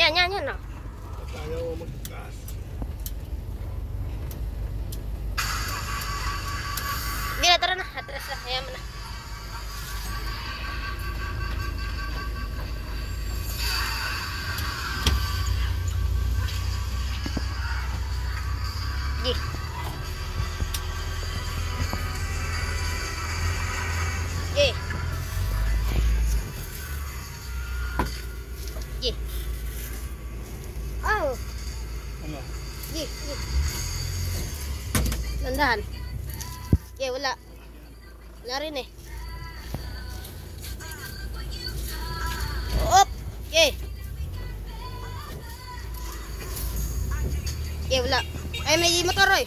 Yan. Oh. Ayaw magkas. Hindi na, tara na. Atras na. Hayaan mo na. Oh. Ano? Landahan. Wala. Wala rin eh. Op! Wala. Ay, may motor eh.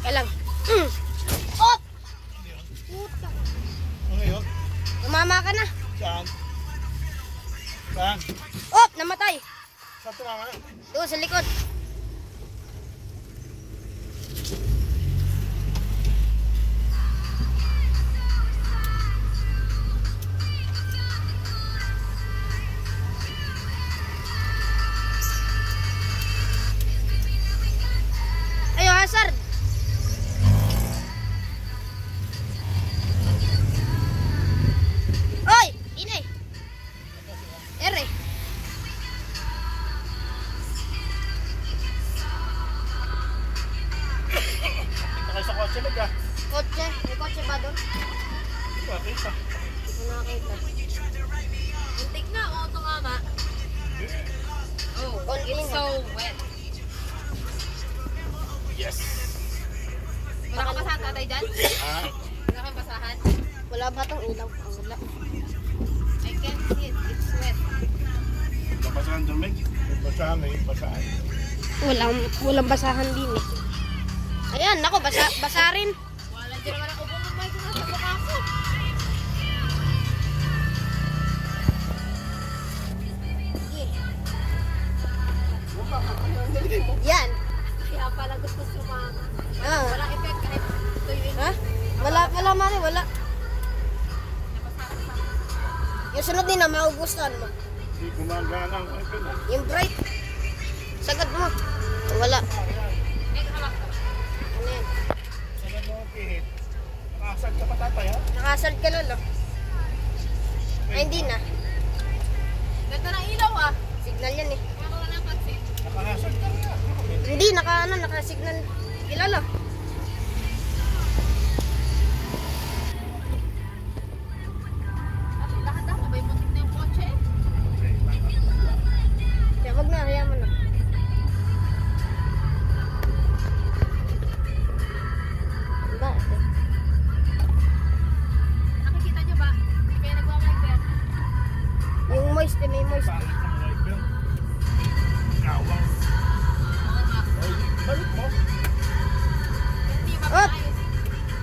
Kailang. Op! Puta. Ano yun? Umama ka na. Saan? Saan? Op! Namatay. Saan tumama? Doon sa likod. Ayo, hazard. Oy, ini. Ere. Kita kayo sa kotse nag ah. Kotse, may kotse ba doon? Kita, kita. Hindi ko nakakita. Antik na, o tumama. Oh, Konti it's na. so wet. Yes. Wala kang basahan tatay dyan? Ah, Wala kang basahan? Wala ba itong ilaw? Ang wala. I can see it, it's wet. basahan doon, Meg. Basahan eh, basahan. Walang basahan din eh. Ayan, nako, basa rin. Wala dyan naman ako bumabay ko nasa mukha ko. Yan. Kaya pala gusto sumama. Ah. Wala effect kahit ito yung Ha? Wala mali, wala. Yung sunod din na maugustuhan mo. Hindi gumagana ang iPhone ah. Yung bright. Sagad mo. Wala. Meg, hawak ko. Ano yan? Sabi mo, pihit. Nakasag ka pa tatay ha? Nakasad ka lolo. Ay, hindi na. Ganda ng ilaw ah. Signal yan eh. Kaya ko wala pansin. Nakasag ka na. Hindi, naka-signal. Kilala. Dahan-dahan ka ba yung muntik na yung kotse? Kaya wag na, hayaan mo na. Ba? Nakikita nyo ba? Hindi kayo nagmamagper. Yung moist eh, may moist. Pangit ng iPhone. Gawang. Oo nga. Ay, balik mo. Hindi ba Up! maayos?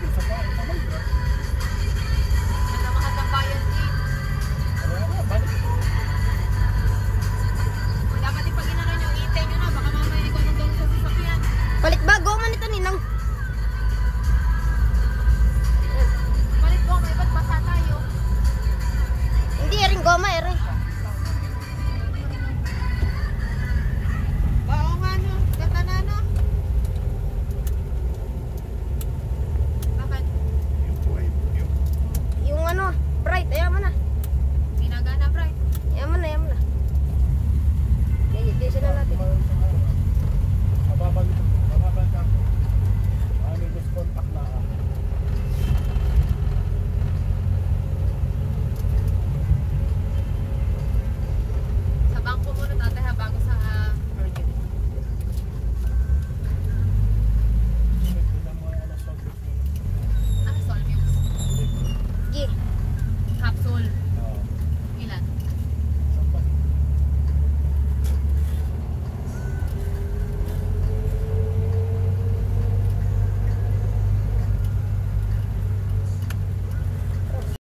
Yung sa pangit naman, bro. Nagmamahal ng bayan eh. Wala na, balik mo. Dapat yung pag inano nyo, iintay nyo na. Baka mamaya ikaw nung doon sa sasakyan. Palit bago man ito ninang. Palit ko, may ba't basa tayo? Hindi, rin goma, rin.